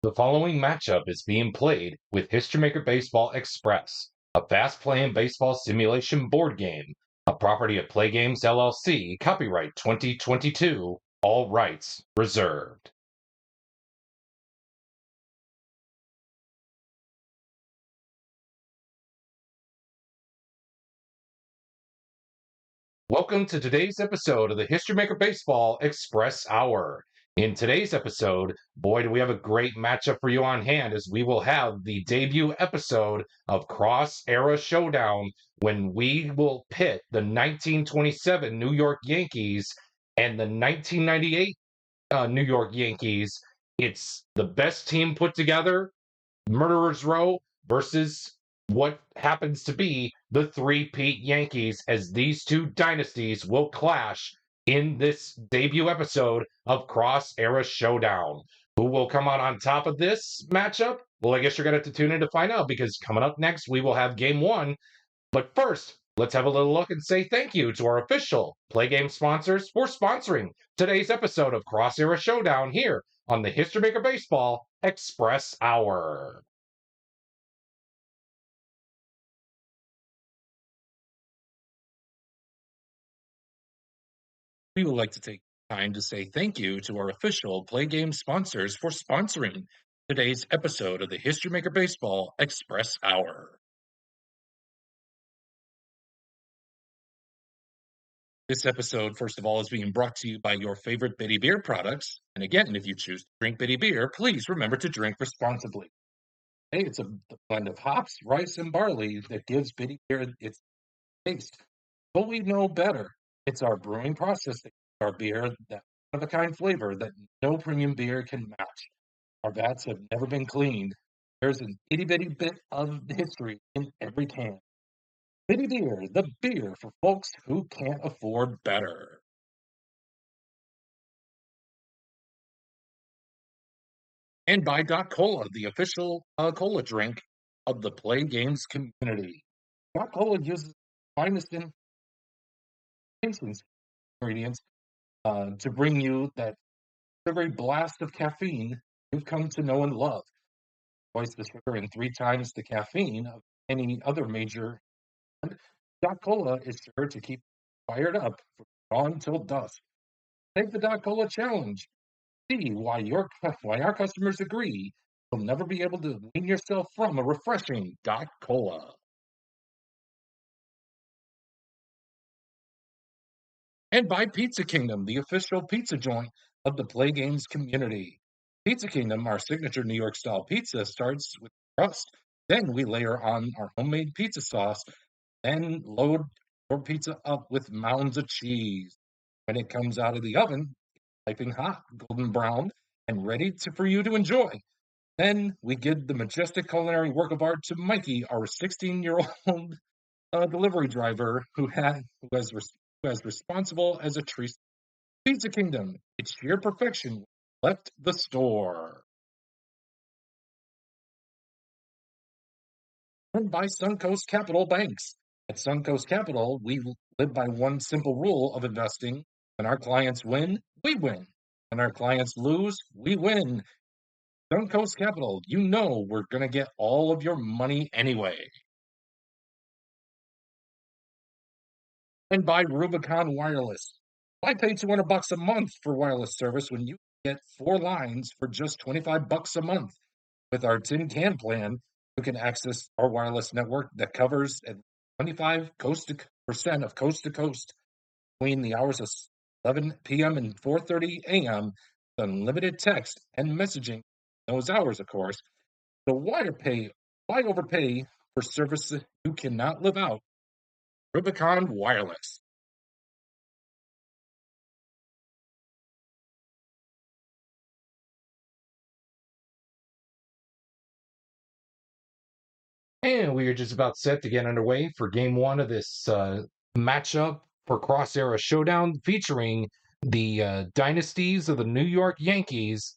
The following matchup is being played with History Maker Baseball Express, a fast-playing baseball simulation board game, a property of Play Games LLC, copyright 2022, all rights reserved. Welcome to today's episode of the History Maker Baseball Express Hour. In today's episode, boy, do we have a great matchup for you on hand, as we will have the debut episode of Cross Era Showdown, when we will pit the 1927 New York Yankees and the 1998 New York Yankees. It's the best team put together, Murderers Row, versus what happens to be the three-peat Yankees, as these two dynasties will clash in this debut episode of Cross Era Showdown. Who will come out on top of this matchup? Well, I guess you're going to have to tune in to find out, because coming up next, we will have game one. But first, let's have a little look and say thank you to our official Play Game sponsors for sponsoring today's episode of Cross Era Showdown here on the History Maker Baseball Express Hour. We would like to take time to say thank you to our official Play Game sponsors for sponsoring today's episode of the History Maker Baseball Express Hour. This episode, first of all, is being brought to you by your favorite Bitty Beer products. And again, if you choose to drink Bitty Beer, please remember to drink responsibly. Hey, it's a blend of hops, rice, and barley that gives Bitty Beer its taste. But we know better. It's our brewing process that gives our beer that one-of-a-kind flavor that no premium beer can match. Our vats have never been cleaned. There's an itty-bitty bit of history in every can. Bitty Beer, the beer for folks who can't afford better. And by Doc Cola, the official cola drink of the Play Games community. Doc Cola uses finest ingredients to bring you that sugary blast of caffeine you've come to know and love. Twice the sugar and 3 times the caffeine of any other major. Doc Cola is sure to keep fired up from dawn till dusk. Take the Doc Cola challenge. See why our customers agree you'll never be able to wean yourself from a refreshing Doc Cola. And by Pizza Kingdom, the official pizza joint of the Play Games community. Pizza Kingdom, our signature New York style pizza, starts with crust. Then we layer on our homemade pizza sauce and load your pizza up with mounds of cheese. When it comes out of the oven, piping hot, golden brown, and ready for you to enjoy. Then we give the majestic culinary work of art to Mikey, our 16-year-old delivery driver who has responsible as a treat. Pizza Kingdom, it's sheer perfection. Left the store. And by Suncoast Capital Banks. At Suncoast Capital, we live by one simple rule of investing. When our clients win, we win. When our clients lose, we win. Suncoast Capital, you know we're going to get all of your money anyway. And by Rubicon Wireless. Why pay $200 a month for wireless service when you get 4 lines for just $25 a month? With our tin can plan, you can access our wireless network that covers at 25% of coast to coast between the hours of 11 p.m. and 4:30 a.m. with unlimited text and messaging those hours, of course. So why overpay for services you cannot live out? Rubicon Wireless. And we are just about set to get underway for game one of this matchup for Cross Era Showdown, featuring the dynasties of the New York Yankees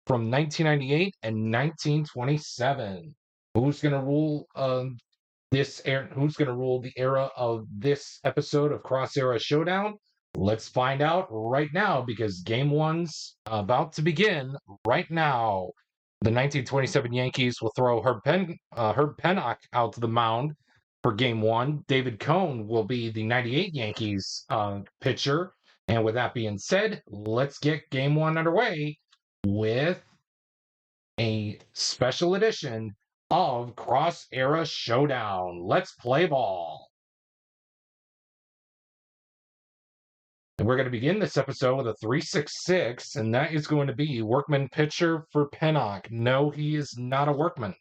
from 1998 and 1927. Who's going to rule Who's going to rule the era of this episode of Cross Era Showdown? Let's find out right now, because game one's about to begin right now. The 1927 Yankees will throw Herb Pennock out to the mound for game one. David Cone will be the 98 Yankees pitcher. And with that being said, let's get game one underway with a special edition of Cross Era Showdown. Let's play ball. And we're going to begin this episode with a 3-6-6, and that is going to be workman pitcher for Pennock. No, he is not a workman.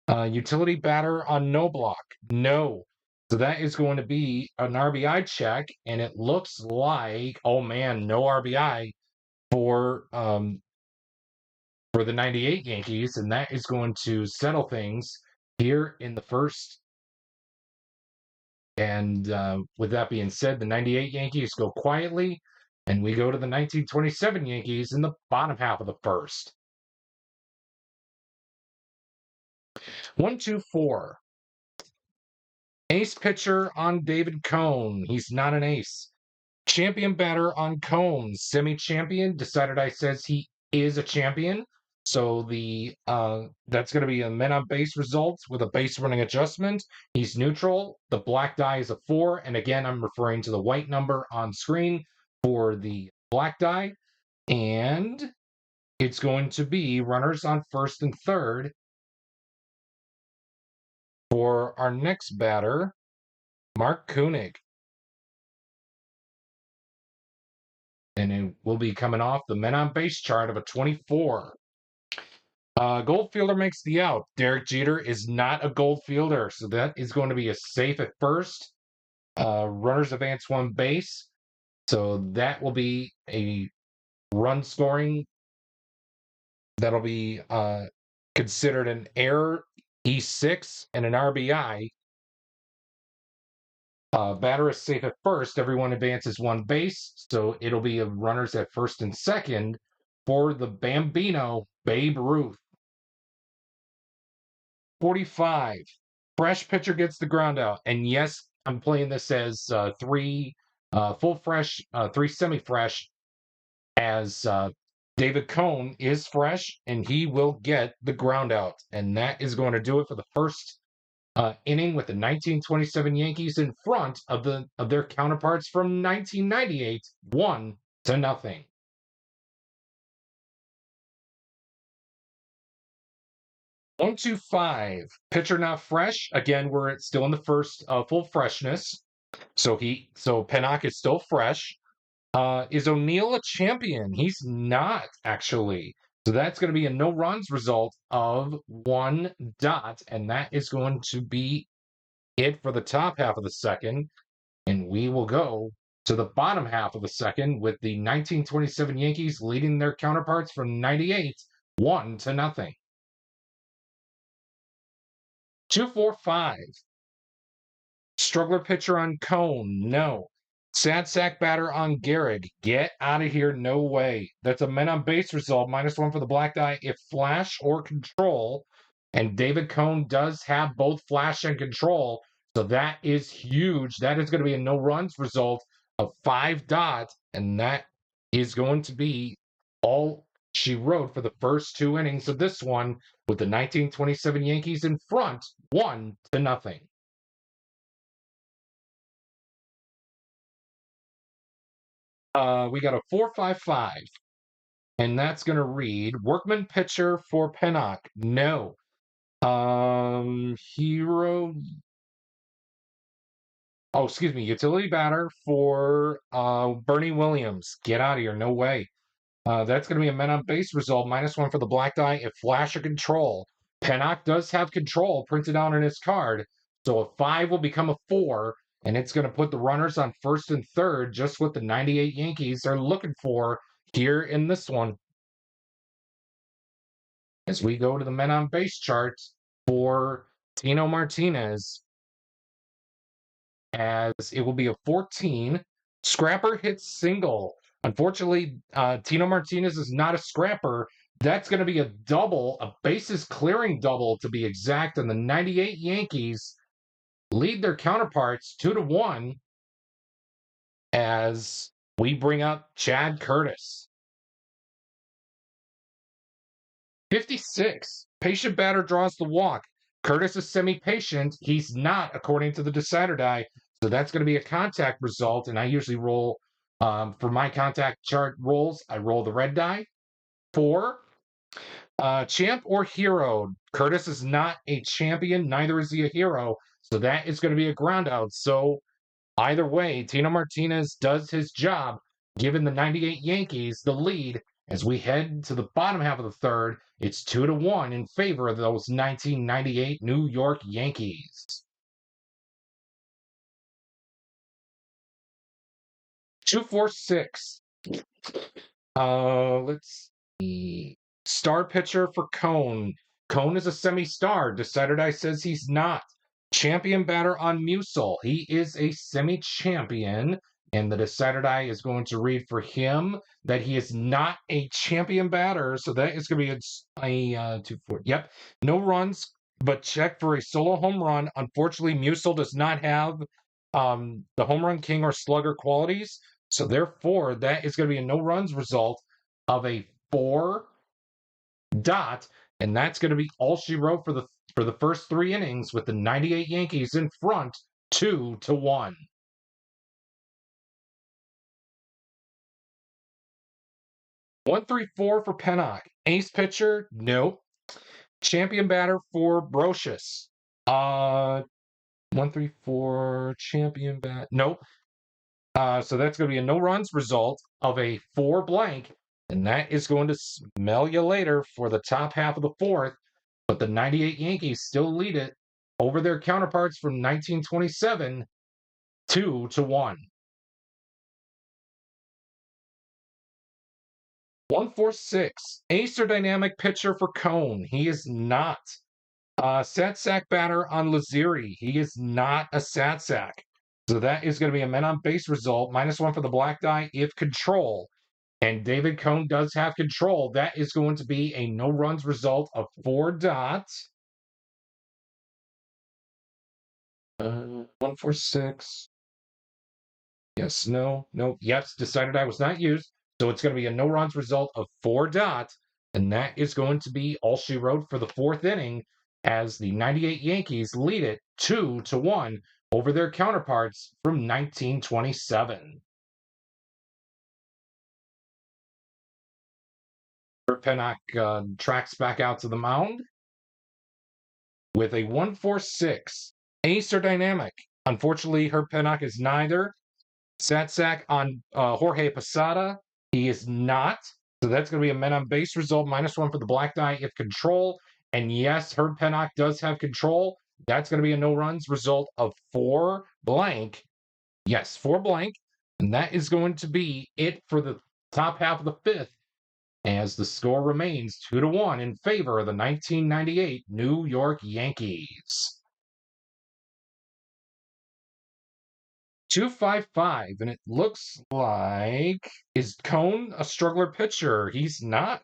Utility batter on no block. No. So that is going to be an RBI check, and it looks like, oh man, no RBI for the 98 Yankees, and that is going to settle things here in the first. And with that being said, the 98 Yankees go quietly, and we go to the 1927 Yankees in the bottom half of the first. 1-2-4. Ace pitcher on David Cone. He's not an ace. Champion batter on Cone. Semi-champion. Decided I says he is a champion. So the that's going to be a men on base result with a base running adjustment. He's neutral. The black die is a 4. And again, I'm referring to the white number on screen for the black die. And it's going to be runners on first and third for our next batter, Mark Koenig. And it will be coming off the men on base chart of a 24. Gold fielder makes the out. Derek Jeter is not a gold fielder, so that is going to be a safe at first. Runners advance one base, so that will be a run scoring. That'll be considered an error. E6 and an RBI. Batter is safe at first. Everyone advances one base, so it'll be a runners at first and second for the Bambino, Babe Ruth. 45. Fresh pitcher gets the ground out. And yes, I'm playing this as three full fresh, three semi-fresh, as David Cone is fresh, and he will get the ground out. And that is going to do it for the first inning with the 1927 Yankees in front of their counterparts from 1998, 1-0. 1-2-5. Pitcher not fresh. Again, we're still in the first full freshness. So Pennock is still fresh. Is O'Neill a champion? He's not, actually. So that's going to be a no runs result of 1 dot, and that is going to be it for the top half of the second. And we will go to the bottom half of the second with the 1927 Yankees leading their counterparts from 98, 1-0. 2-4-5. Struggler pitcher on Cone. No. Sad sack batter on Gehrig. Get out of here. No way. That's a men on base result. -1 for the black die if flash or control. And David Cone does have both flash and control. So that is huge. That is going to be a no runs result of 5 dots. And that is going to be all she wrote for the first 2 innings of this one with the 1927 Yankees in front, 1-0. We got a 4-5-5, and that's going to read workman pitcher for Pennock. No. Hero. Oh, excuse me. Utility batter for Bernie Williams. Get out of here. No way. That's going to be a men on base result. -1 for the black die if flash or control. Pennock does have control printed out on his card. So a 5 will become a 4, and it's going to put the runners on first and third, just what the 98 Yankees are looking for here in this one. As we go to the men on base chart for Tino Martinez, as it will be a 14. Scrapper hits single. Unfortunately, Tino Martinez is not a scrapper. That's going to be a double, a bases clearing double to be exact. And the 98 Yankees lead their counterparts 2-1 as we bring up Chad Curtis. 56. Patient batter draws the walk. Curtis is semi-patient. He's not, according to the decider die. So that's going to be a contact result. And I usually roll, for my contact chart rolls, I roll the red die. 4. Champ or hero. Curtis is not a champion. Neither is he a hero. So that is going to be a ground out. So either way, Tino Martinez does his job, giving the 98 Yankees the lead. As we head to the bottom half of the third, it's 2-1 in favor of those 1998 New York Yankees. 2-4-6. Let's see. Star pitcher for Cone. Cone is a semi-star. Decider die says he's not. Champion batter on Musil. He is a semi-champion. And the decider die is going to read for him that he is not a champion batter. So that is going to be a 2-4. Yep. No runs, but check for a solo home run. Unfortunately, Musil does not have the home run king or slugger qualities. So therefore, that is going to be a no runs result of a 4 dot, and that's going to be all she wrote for the first 3 innings, with the 98 Yankees in front 2-1. 1-3-4 for Pennock. Ace pitcher, nope. Champion batter for Brocious. 1-3-4 champion bat, nope. So that's going to be a no runs result of a 4 blank, and that is going to smell you later for the top half of the fourth. But the 98 Yankees still lead it over their counterparts from 1927, 2-1. 1-4-6. Ace or dynamic pitcher for Cone. He is not. Sat sack batter on Laziri. He is not a sat sack. So that is going to be a men on base result, -1 for the black die if control. And David Cone does have control. That is going to be a no runs result of 4 dots. 1-4-6. Yes, no, yes. Decided I was not used. So it's going to be a no runs result of 4 dots. And that is going to be all she wrote for the 4th inning, as the 98 Yankees lead it 2-1 over their counterparts from 1927. Pennock tracks back out to the mound with a 1-4-6. Ace or dynamic. Unfortunately, Herb Pennock is neither. Sat sack on Jorge Posada. He is not. So that's going to be a men on base result, -1 for the black die if control. And yes, Herb Pennock does have control. That's going to be a no runs result of 4 blank. Yes, 4 blank. And that is going to be it for the top half of the 5th, as the score remains 2-1 in favor of the 1998 New York Yankees. 2-5-5, and it looks like, is Cone a struggler pitcher? He's not.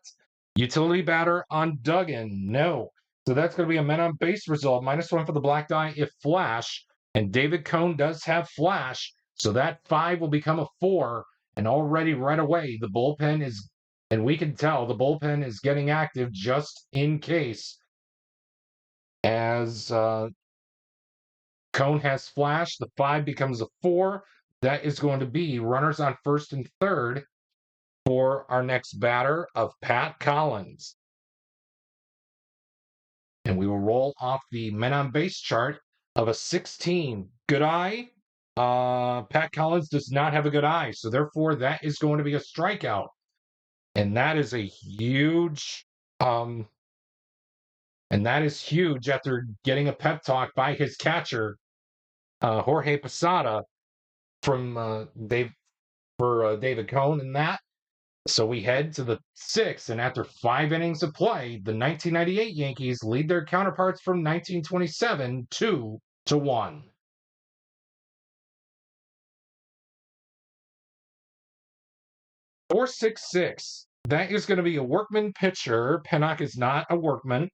Utility batter on Duggan, no. So that's going to be a men on base result, -1 for the black die if flash, and David Cone does have flash, so that 5 will become a 4, and already right away the bullpen is, and we can tell the bullpen is getting active just in case, as Cone has flash. The 5 becomes a 4. That is going to be runners on first and third for our next batter of Pat Collins. And we will roll off the men on base chart of a 16. Good eye. Pat Collins does not have a good eye, so therefore that is going to be a strikeout. And that is a huge and that is huge after getting a pep talk by his catcher, Jorge Posada, from David Cone and that. So we head to the 6th, and after 5 innings of play, the 1998 Yankees lead their counterparts from 1927 2-1. 4-6-6. That is going to be a workman pitcher. Pennock is not a workman.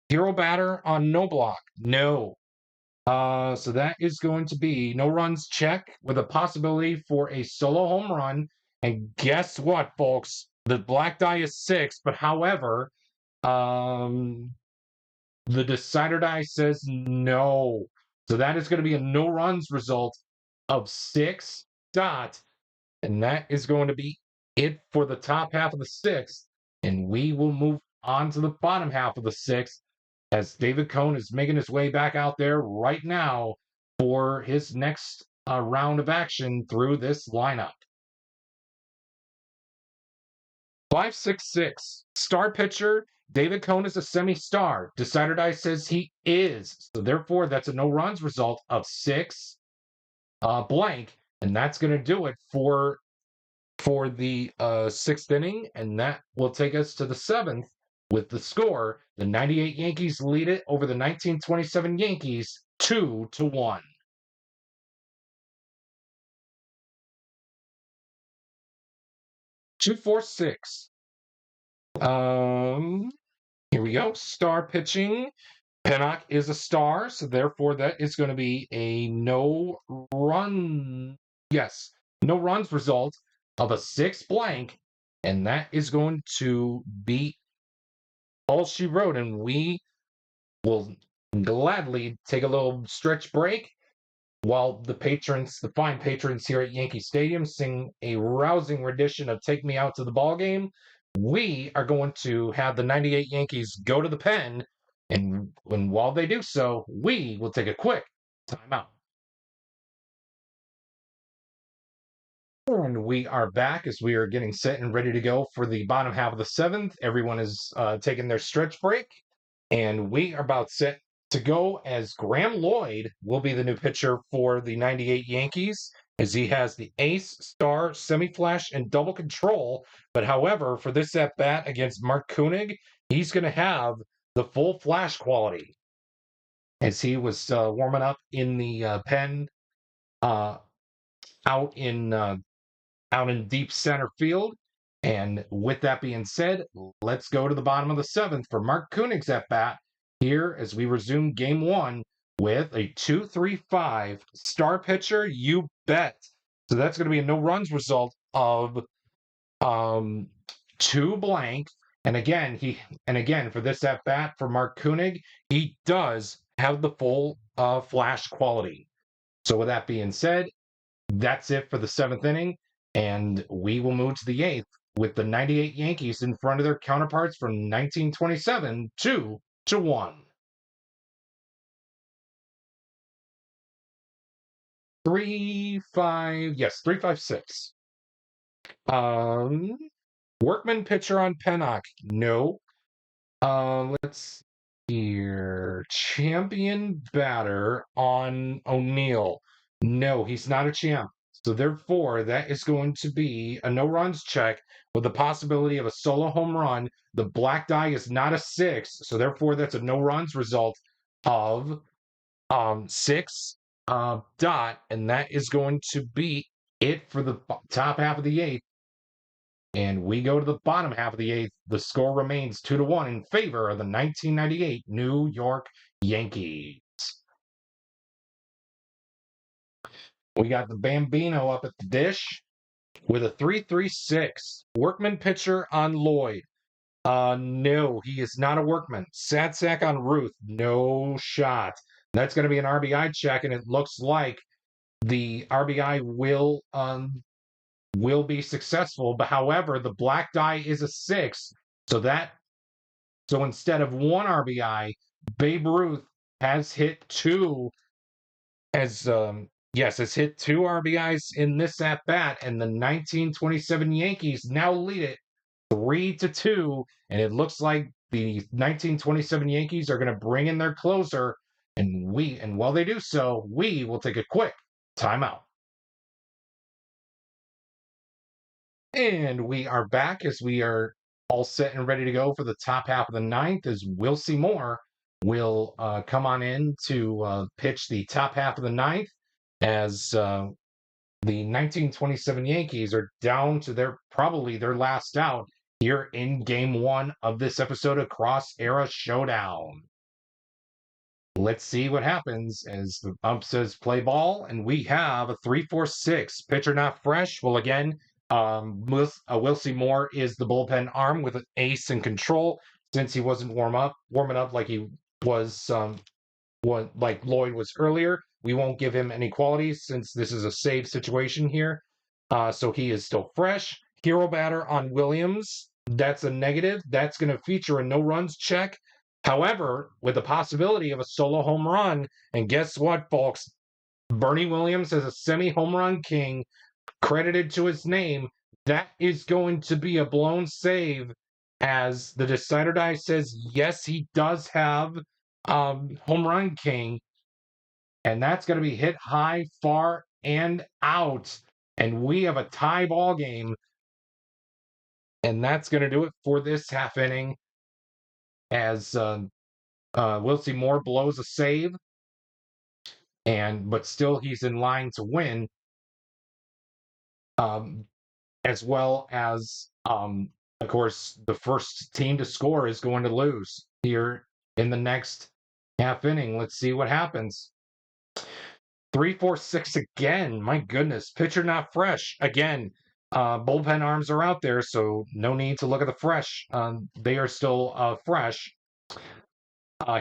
Hero batter on no block. No. So that is going to be no runs check with a possibility for a solo home run. And guess what, folks? The black die is 6, but however, Um, the decider die says no. So that is going to be a no runs result of 6 dot. And that is going to be it for the top half of the sixth. And we will move on to the bottom half of the sixth as David Cohn is making his way back out there right now for his next round of action through this lineup. 566. Star pitcher. David Cohn is a semi-star. Decider die says he is. So therefore, that's a no runs result of 6 blank. And that's going to do it for the sixth inning, and that will take us to the seventh with the score. The 98 Yankees lead it over the 1927 Yankees 2-1. Two, four, six. Here we go. Star pitching. Pennock is a star, so therefore that is going to be a no run. Yes, no runs result of a 6 blank, and that is going to be all she wrote. And we will gladly take a little stretch break while the fine patrons here at Yankee Stadium, sing a rousing rendition of Take Me Out to the Ball Game. We are going to have the 98 Yankees go to the pen, and while they do so, we will take a quick timeout. And we are back as we are getting set and ready to go for the bottom half of the seventh. Everyone is taking their stretch break, and we are about set to go as Graham Lloyd will be the new pitcher for the 98 Yankees, as he has the ace, star, semi-flash, and double control. But however, for this at-bat against Mark Koenig, he's going to have the full flash quality, as he was warming up in the pen uh, out in deep center field. And with that being said, let's go to the bottom of the seventh for Mark Koenig's at bat here as we resume game one with a 2-3-5 star pitcher. You bet. So that's going to be a no runs result of 2 blank. And again, for this at bat for Mark Koenig, he does have the full flash quality. So with that being said, that's it for the seventh inning. And we will move to the eighth with the 98 Yankees in front of their counterparts from 1927, 2-1. 3-5-6. Workman pitcher on Pennock. No. Let's see here. Champion batter on O'Neill. No, he's not a champ. So therefore, that is going to be a no runs check with the possibility of a solo home run. The black die is not a 6, so therefore that's a no runs result of 6 dot, and that is going to be it for the top half of the eighth. And we go to the bottom half of the eighth. The score remains 2-1 in favor of the 1998 New York Yankees. We got the Bambino up at the dish with a 3-3-6. Workman pitcher on Lloyd. No, he is not a workman. Sad sack on Ruth. No shot. That's going to be an RBI check, and it looks like the RBI will be successful. But however, the black die is a 6. So instead of 1 RBI, Babe Ruth has hit 2 has hit 2 RBIs in this at bat, and the 1927 Yankees now lead it 3-2. And it looks like the 1927 Yankees are going to bring in their closer, and while they do so, we will take a quick timeout. And we are back as we are all set and ready to go for the top half of the ninth, as Will Seymour will come on in to pitch the top half of the ninth, as the 1927 Yankees are down to probably their last out here in game one of this episode of Cross Era Showdown. Let's see what happens as the ump says play ball, and we have a 3-4-6. Pitcher not fresh. Well, again, Will Seymour is the bullpen arm with an ace and control. since he wasn't warming up like he was like Lloyd was earlier. We won't give him any qualities since this is a save situation here. So he is still fresh. Hero batter on Williams. That's a negative. That's going to feature a no runs check. However, with the possibility of a solo home run, and guess what, folks? Bernie Williams is a semi home run king credited to his name. That is going to be a blown save, as the decider die says, yes, he does have home run king, and that's going to be hit high, far, and out. And we have a tie ball game, and that's going to do it for this half inning. As Wilcie Moore blows a save, but still he's in line to win. As well as, of course, the first team to score is going to lose here in the next half inning. Let's see what happens. 3-4-6 again. My goodness. Pitcher not fresh. Again, bullpen arms are out there, so no need to look at the fresh. They are still fresh.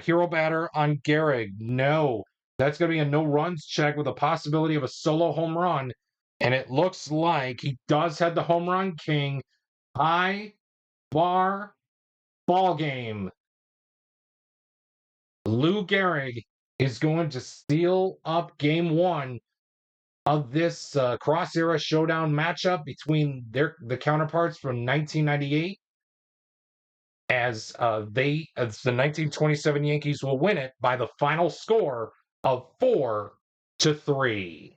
Hero batter on Gehrig. No. That's going to be a no runs check with a possibility of a solo home run. And it looks like he does have the home run king. High, bar, ball game. Lou Gehrig is going to seal up game one of this Cross Era Showdown matchup between the counterparts from 1998. As the 1927 Yankees will win it by the final score of 4-3.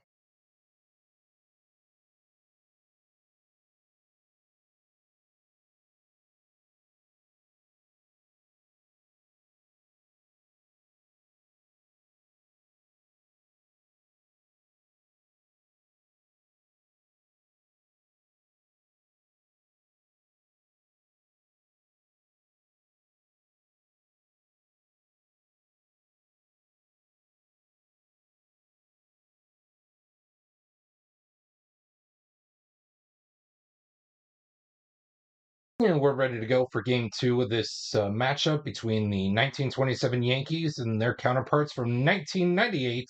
And we're ready to go for game two of this matchup between the 1927 Yankees and their counterparts from 1998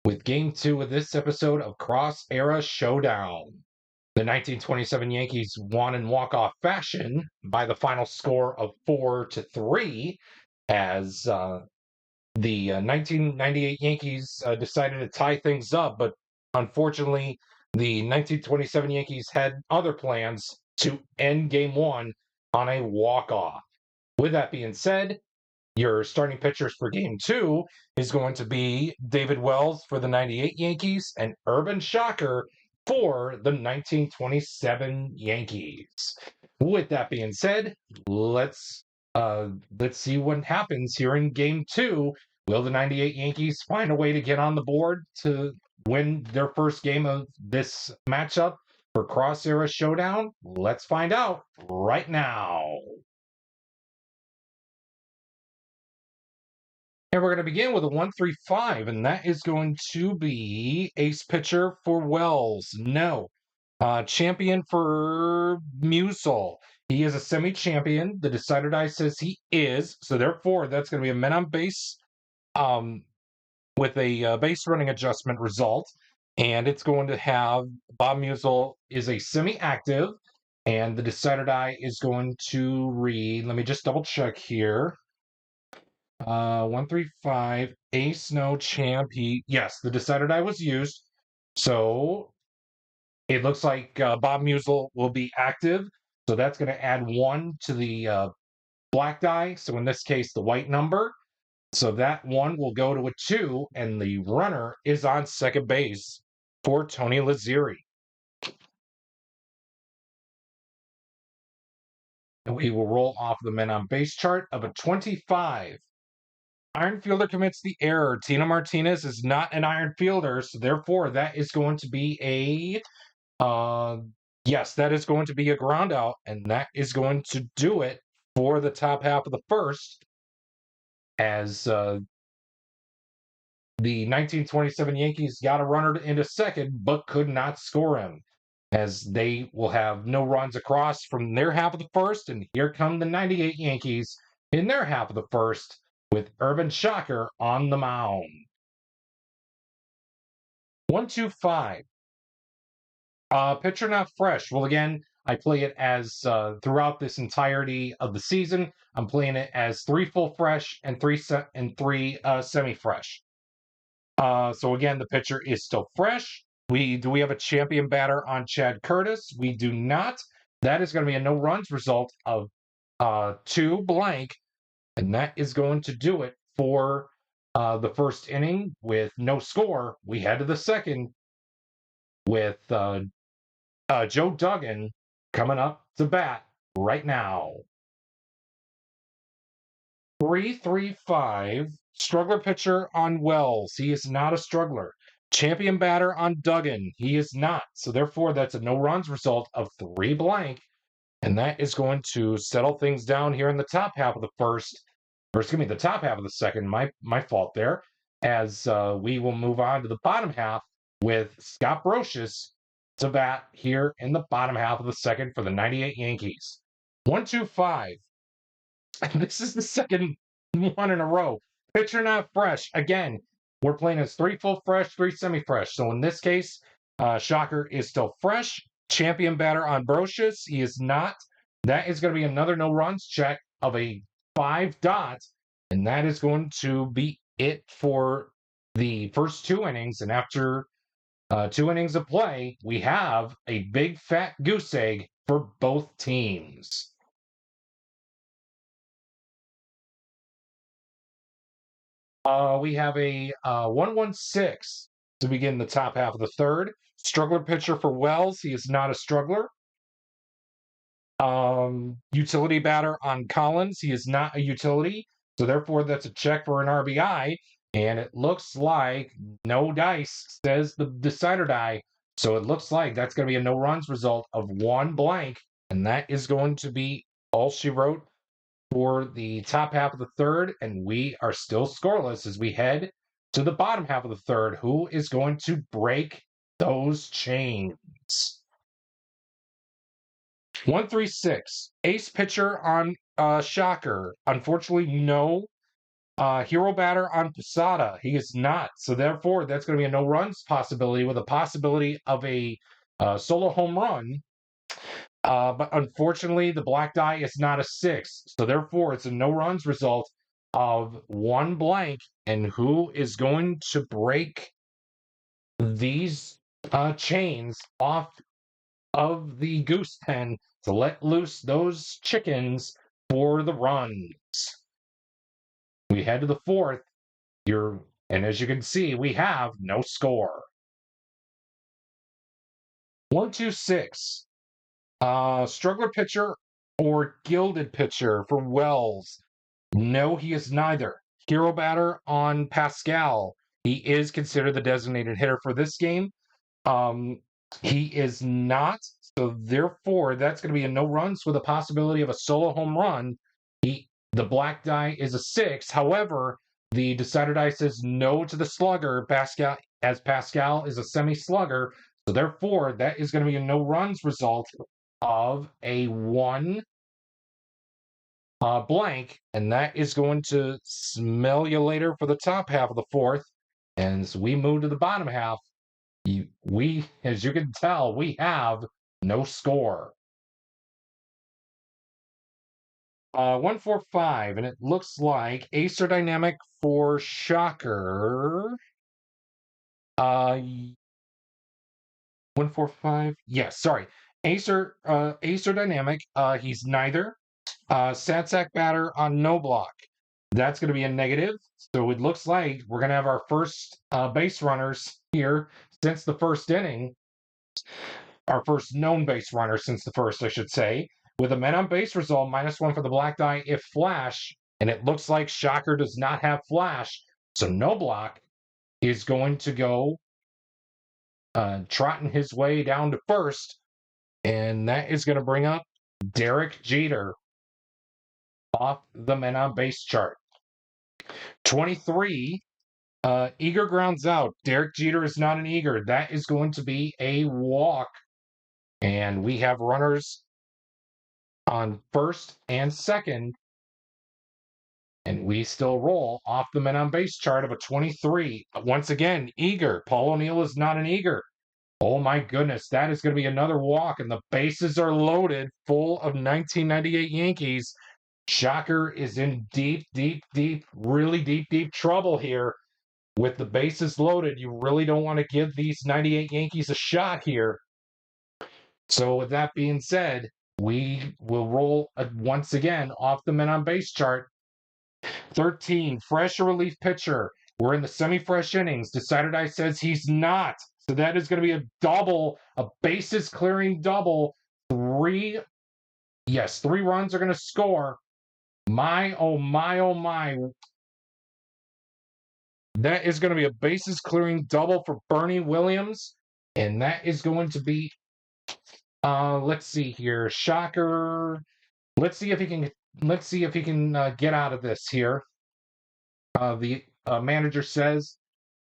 with game two of this episode of Cross Era Showdown. The 1927 Yankees won in walk-off fashion by the final score of 4-3 as the 1998 Yankees decided to tie things up, but unfortunately, the 1927 Yankees had other plans to end game one on a walk-off. With that being said, your starting pitchers for game two is going to be David Wells for the 98 Yankees and Urban Shocker for the 1927 Yankees. With that being said, let's see what happens here in game two. Will the 98 Yankees find a way to get on the board to win their first game of this matchup for Cross Era Showdown? Let's find out right now. And we're going to begin with a 1-3-5, and that is going to be ace pitcher for Wells. No. Champion for Musel. He is a semi-champion. The decider die says he is, so therefore that's going to be a men on base with a base running adjustment result. And it's going to have Bob Musel is a semi-active, and the decider die is going to read, let me just double check here. 1-3-5, ace, no, champ. Yes, the decider die was used. So it looks like Bob Musel will be active. So that's going to add 1 to the black die. So in this case, the white number. So that 1 will go to a 2, and the runner is on second base for Tony Lazzeri. And we will roll off the men on base chart of a 25. Iron fielder commits the error. Tino Martinez is not an iron fielder, so therefore that is going to be a yes, that is going to be a ground out, and that is going to do it for the top half of the first, as the 1927 Yankees got a runner into second, but could not score him, as they will have no runs across from their half of the first, and here come the 98 Yankees in their half of the first with Urban Shocker on the mound. 1-2-5. Pitcher not fresh. Well, again, I play it as throughout this entirety of the season. I'm playing it as 3 full fresh and 3 semi-fresh. So again, the pitcher is still fresh. Do we have a champion batter on Chad Curtis? We do not. That is going to be a no runs result of 2 blank, and that is going to do it for the first inning with no score. We head to the second with Joe Duggan coming up to bat right now. 3-3-5. Struggler pitcher on Wells. He is not a struggler. Champion batter on Duggan. He is not. So therefore, that's a no runs result of 3 blank. And that is going to settle things down here in the top half of the first, or excuse me, the top half of the second. My fault there. As we will move on to the bottom half with Scott Brocious to bat here in the bottom half of the second for the 98 Yankees. 1-2-5. This is the second one in a row. Pitcher not fresh. Again, we're playing as 3 full fresh, 3 semi-fresh. So in this case, Shocker is still fresh. Champion batter on Brocious. He is not. That is going to be another no runs check of a 5 dot. And that is going to be it for the first 2 innings. And after 2 innings of play, we have a big fat goose egg for both teams. We have a 1-1-6 to begin the top half of the third. Struggler pitcher for Wells. He is not a struggler. Utility batter on Collins. He is not a utility. So therefore, that's a check for an RBI. And it looks like no dice, says the decider die. So it looks like that's going to be a no runs result of 1 blank. And that is going to be all she wrote for the top half of the third, and we are still scoreless as we head to the bottom half of the third. Who is going to break those chains? 1-3-6. Ace pitcher on Shocker. Unfortunately, no hero batter on Posada. He is not. So therefore, that's going to be a no runs possibility with a possibility of a solo home run. But unfortunately, the black die is not a 6. So therefore, it's a no runs result of 1 blank. And who is going to break these chains off of the goose pen to let loose those chickens for the runs? We head to the fourth. And as you can see, we have no score. 1-2-6. Struggler pitcher or gilded pitcher for Wells. No, he is neither. Hero batter on Pascal. He is considered the designated hitter for this game. He is not. So therefore, that's going to be a no runs with a possibility of a solo home run. The black die is a 6. However, the decider die says no to the slugger. Pascal is a semi-slugger. So therefore, that is going to be a no runs result of a 1 blank, and that is going to smell you later for the top half of the fourth. And as we move to the bottom half, as you can tell, we have no score. 1-4-5, and it looks like Acer Dynamic for Shocker. 1-4-5. Yes, sorry. Acer Dynamic. He's neither. Satsack batter on no block. That's going to be a negative. So it looks like we're going to have our first base runners here since the first inning. Our first known base runner since the first, I should say. With a men on base result, -1 for the black die if flash. And it looks like Shocker does not have flash. So no block is going to go trotting his way down to first. And that is going to bring up Derek Jeter off the men on base chart. 23, eager grounds out. Derek Jeter is not an eager. That is going to be a walk. And we have runners on first and second And we still roll off the men on base chart of a 23. Once again, eager. Paul O'Neill is not an eager. Oh my goodness, that is going to be another walk, and the bases are loaded, full of 1998 Yankees. Shocker is in really deep trouble here. With the bases loaded, you really don't want to give these 98 Yankees a shot here. So with that being said, we will roll once again off the men on base chart. 13, fresh relief pitcher. We're in the semi-fresh innings. Decided says he's not. So that is going to be a double, a bases clearing double. Three runs are going to score. My, oh my, oh my. That is going to be a bases clearing double for Bernie Williams. And that is going to be, let's see here. Shocker. Let's see if he can get out of this here. The manager says,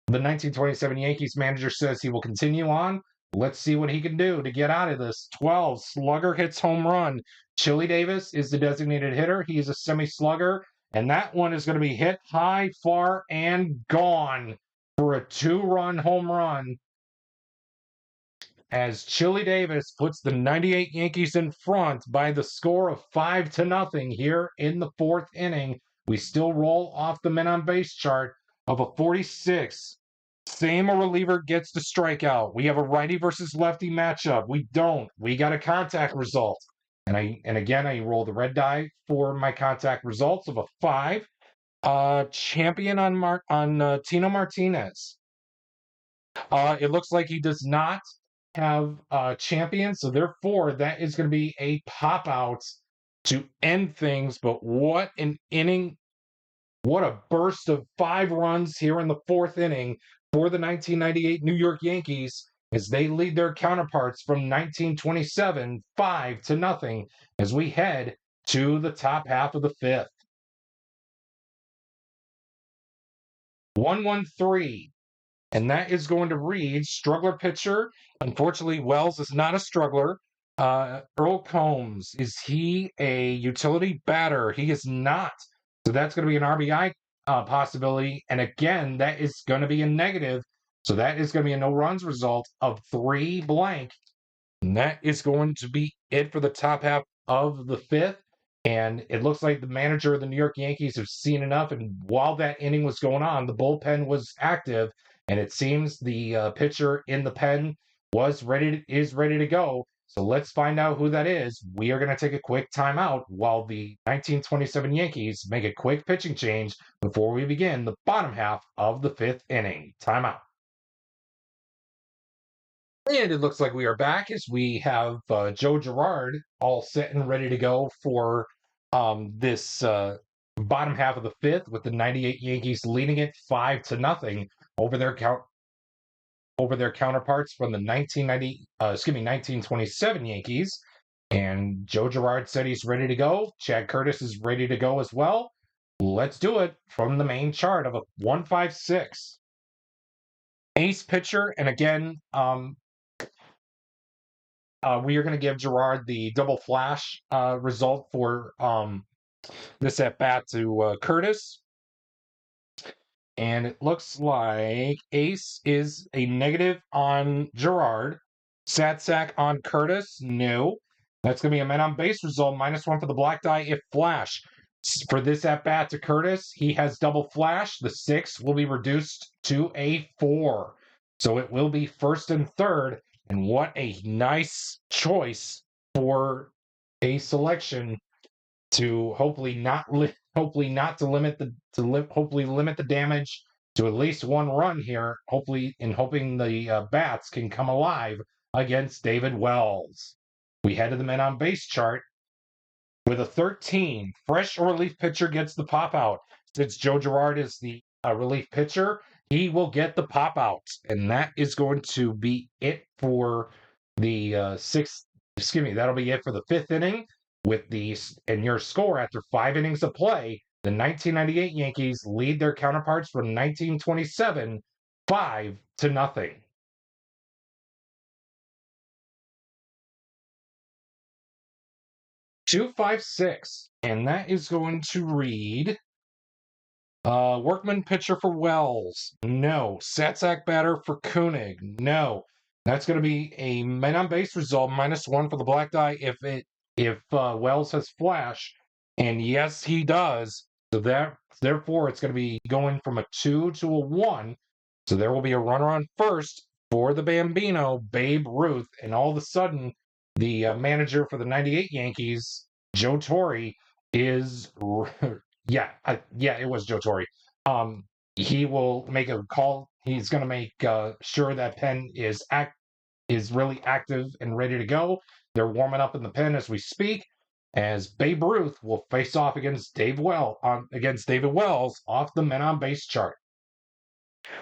the 1927 Yankees manager says he will continue on. Let's see what he can do to get out of this. 12, slugger hits home run. Chili Davis is the designated hitter. He is a semi-slugger, and that one is going to be hit high, far, and gone for a 2-run home run as Chili Davis puts the 98 Yankees in front by the score of 5-0 here in the 4th inning. We still roll off the men on base chart of a 46. Same reliever gets the strikeout. We have a righty versus lefty matchup. We don't. We got a contact result. And again, I roll the red die for my contact results of a 5. Champion on Tino Martinez. It looks like he does not have champion, so therefore that is going to be a pop out to end things. But what an inning! What a burst of 5 runs here in the 4th inning for the 1998 New York Yankees as they lead their counterparts from 1927 5-0 as we head to the top half of the 5th. 1-1-3. And that is going to read struggler pitcher. Unfortunately, Wells is not a struggler. Earl Combs, is he a utility batter? He is not. So that's going to be an RBI possibility. And again, that is going to be a negative. So that is going to be a no runs result of 3 blank. And that is going to be it for the top half of the 5th. And it looks like the manager of the New York Yankees have seen enough. And while that inning was going on, the bullpen was active. And it seems the pitcher in the pen is ready to go. So let's find out who that is. We are going to take a quick timeout while the 1927 Yankees make a quick pitching change before we begin the bottom half of the 5th inning. Timeout. And it looks like we are back as we have Joe Girard all set and ready to go for this bottom half of the 5th with the 98 Yankees leading it 5-0 over their counterparts from the 1927 Yankees. And Joe Girard said he's ready to go. Chad Curtis is ready to go as well. Let's do it from the main chart of a 1-5-6. Ace pitcher, and again, we are going to give Girard the double flash result for this at bat to Curtis. And it looks like Ace is a negative on Girard. Sad sack on Curtis. No. That's going to be a men on base result. -1 for the black die if flash. For this at bat to Curtis, he has double flash. The 6 will be reduced to a 4. So it will be 1st and 3rd. And what a nice choice for a selection to hopefully limit the damage to at least 1 run here. Hoping the bats can come alive against David Wells. We head to the men on base chart with a 13. Fresh relief pitcher gets the pop out. Since Joe Girard is the relief pitcher, he will get the pop out, and that is going to be it for the 6th. Excuse me, that'll be it for the 5th inning. And your score after 5 innings of play, the 1998 Yankees lead their counterparts from 1927 5-0. 2-5-6, and that is going to read Workman pitcher for Wells. No. Satsack batter for Koenig. No. That's going to be a men on base result -1 for the black die if Wells has flash, and yes, he does. So therefore it's going to be going from a 2 to a 1. So there will be a runner on first for the Bambino, Babe Ruth, and all of a sudden the manager for the '98 Yankees, Joe Torre, is yeah, it was Joe Torre. He will make a call. He's going to make sure that pen is really active and ready to go. They're warming up in the pen as we speak. As Babe Ruth will face off against against David Wells off the men on base chart.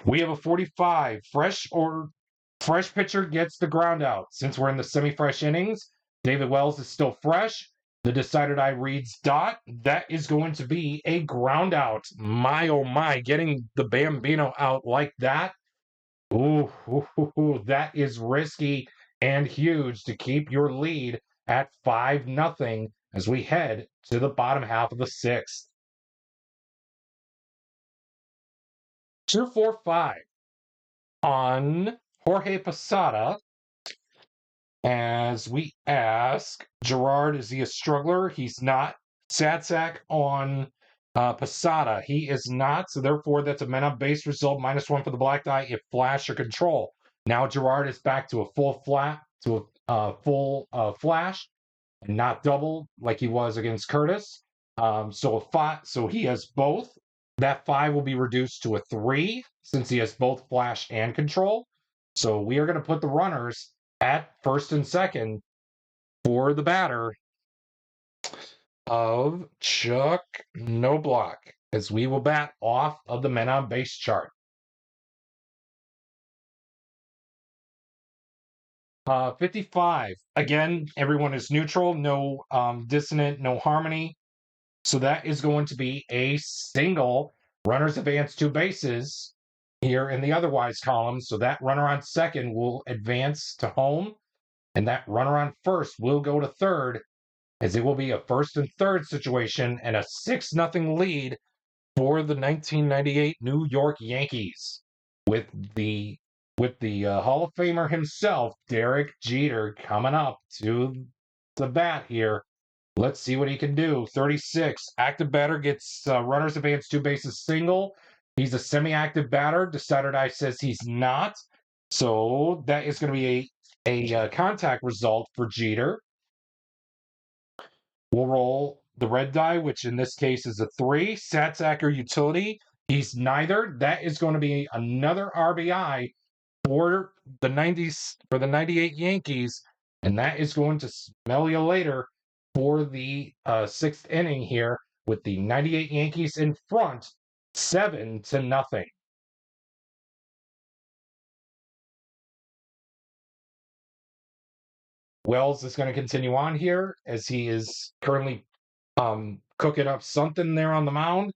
We have a 45 fresh pitcher gets the ground out. Since we're in the semi-fresh innings, David Wells is still fresh. The decided eye reads dot. That is going to be a ground out. My oh my, getting the Bambino out like that. Ooh, that is risky and huge to keep your lead at 5-0 as we head to the bottom half of the sixth. 2-4-5 on Jorge Posada. As we ask, Gerard, is he a struggler? He's not. Satsack on Posada. He is not. So therefore, that's a men on base result -1 for the black die if flash or control. Now Gerard is back to a full flash and not double like he was against Curtis. So he has both. That 5 will be reduced to a 3 since he has both flash and control. So we are going to put the runners at first and second for the batter of Chuck Knobloch as we will bat off of the men on base chart. 55. Again, everyone is neutral, no dissonant, no harmony. So that is going to be a single. Runners advance 2 bases here in the otherwise column. So that runner on second will advance to home, and that runner on first will go to third, as it will be a first and third situation and a 6-0 lead for the 1998 New York Yankees with the Hall of Famer himself, Derek Jeter, coming up to the bat here. Let's see what he can do. 36. Active batter gets runners advance 2 bases single. He's a semi-active batter. Decided eye says he's not. So that is going to be a contact result for Jeter. We'll roll the red die, which in this case is a 3. Satsack or utility. He's neither. That is going to be another RBI for the 98 Yankees, and that is going to smell you later for the 6th inning here with the 98 Yankees in front, 7-0. Wells is going to continue on here as he is currently cooking up something there on the mound.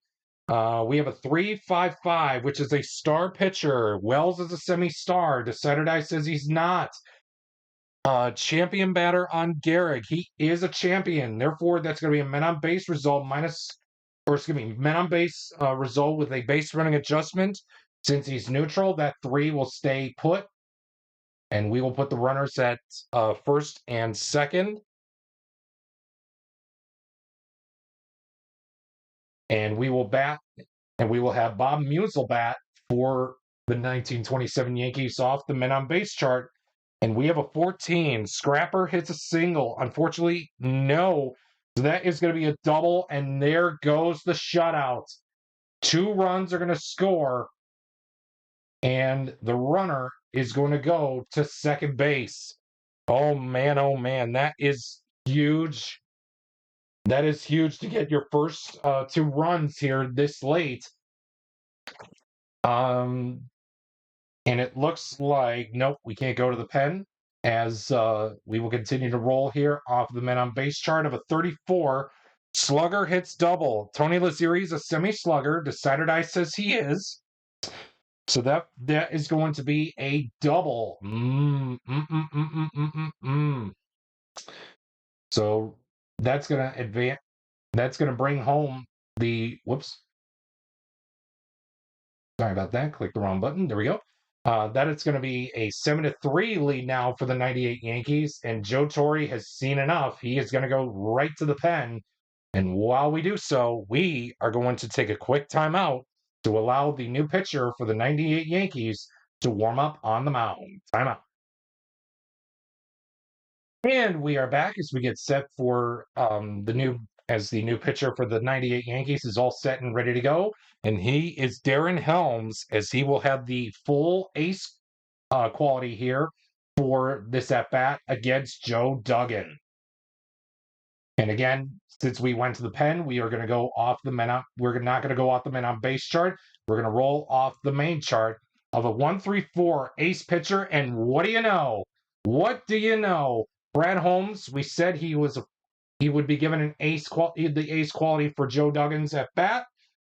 We have a 3-5-5, which is a star pitcher. Wells is a semi-star. Decided eye says he's not. Champion batter on Gehrig. He is a champion. Therefore, that's going to be a men on base result men on base result with a base running adjustment. Since he's neutral, that 3 will stay put. And we will put the runners at first and second. And we will have Bob Musel bat for the 1927 Yankees off the men on base chart. And we have a 14. Scrapper hits a single. Unfortunately, no. So that is going to be a double, and there goes the shutout. 2 runs are going to score, and the runner is going to go to second base. Oh man, that is huge. That is huge to get your first 2 runs here this late. And it looks like, nope, we can't go to the pen, as we will continue to roll here off the men on base chart of a 34. Slugger hits double. Tony Lazzeri is a semi-slugger. Decided eye says he is. So that is going to be a double. So that's going to advance. That's going to bring home the Sorry about that. Click the wrong button. There we go. That is going to be a 7-3 lead now for the 98 Yankees. And Joe Torre has seen enough. He is going to go right to the pen. And while we do so, we are going to take a quick timeout to allow the new pitcher for the 98 Yankees to warm up on the mound. Timeout. And we are back as we get set for the new pitcher for the 98 Yankees is all set and ready to go. And he is Darren Helms, as he will have the full ace quality here for this at bat against Joe Duggan. And again, since we went to the pen, we are going to go off the men up. We're not going to go off the men on base chart. We're going to roll off the main chart of a 1-3-4 ace pitcher. And what do you know? What do you know? Brad Holmes, we said he would be given an the ace quality for Joe Duggan's at bat,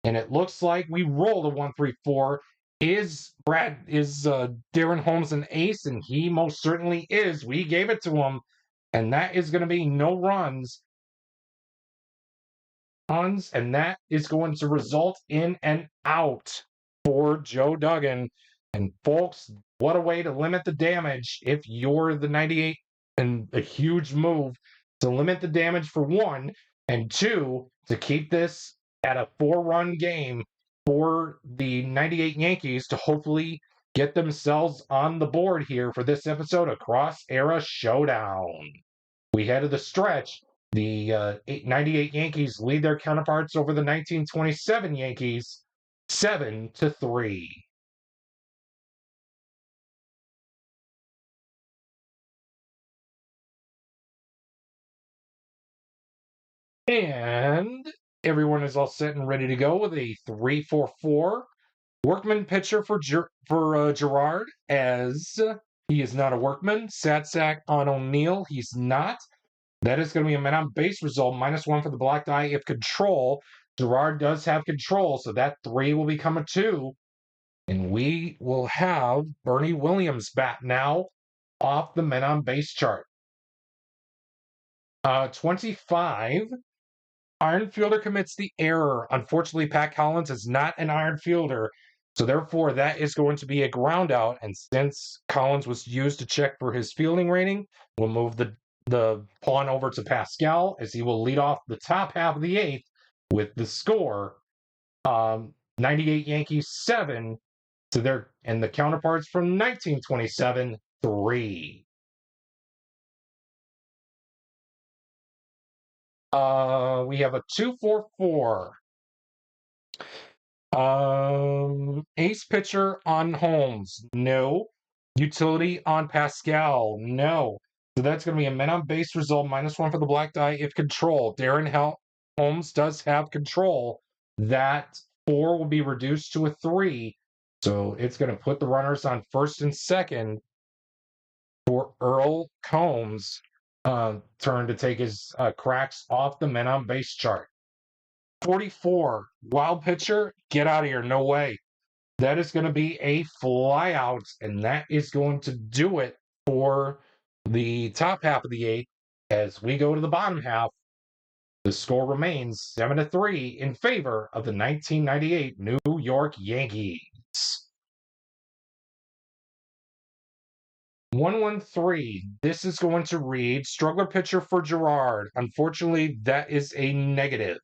and it looks like we rolled a 1-3-4. Is Darren Holmes an ace? And he most certainly is. We gave it to him, and that is going to be no runs, and that is going to result in an out for Joe Duggan. And folks, what a way to limit the damage if you're the 98, and a huge move to limit the damage for one, and two, to keep this at a 4-run game for the 98 Yankees to hopefully get themselves on the board here for this episode of Cross Era Showdown. We head to the stretch. The 98 Yankees lead their counterparts over the 1927 Yankees 7-3. And everyone is all set and ready to go with a 3-4-4 workman pitcher for Gerard, as he is not a workman. Satsack on O'Neill, he's not. That is going to be a man on base result, -1 for the black die if control. Gerard does have control, so that 3 will become a 2. And we will have Bernie Williams bat now off the men on base chart. 25. Iron fielder commits the error. Unfortunately, Pat Collins is not an iron fielder, so therefore that is going to be a ground out. And since Collins was used to check for his fielding rating, we'll move the pawn over to Pascal, as he will lead off the top half of the 8th with the score 98 Yankees 7 to their, and the counterparts from 1927 3. We have a 2-4-4. Ace pitcher on Holmes, no. Utility on Pascal, no. So that's going to be a men on base result, -1 for the black die if control. Darren Holmes does have control. That 4 will be reduced to a 3. So it's going to put the runners on first and second for Earl Combs' turn to take his cracks off the men on base chart. 44, wild pitcher, get out of here, no way. That is going to be a flyout, and that is going to do it for the top half of the 8th. As we go to the bottom half, the score remains 7-3 in favor of the 1998 New York Yankees. 113. This is going to read struggler pitcher for Gerard. Unfortunately, that is a negative.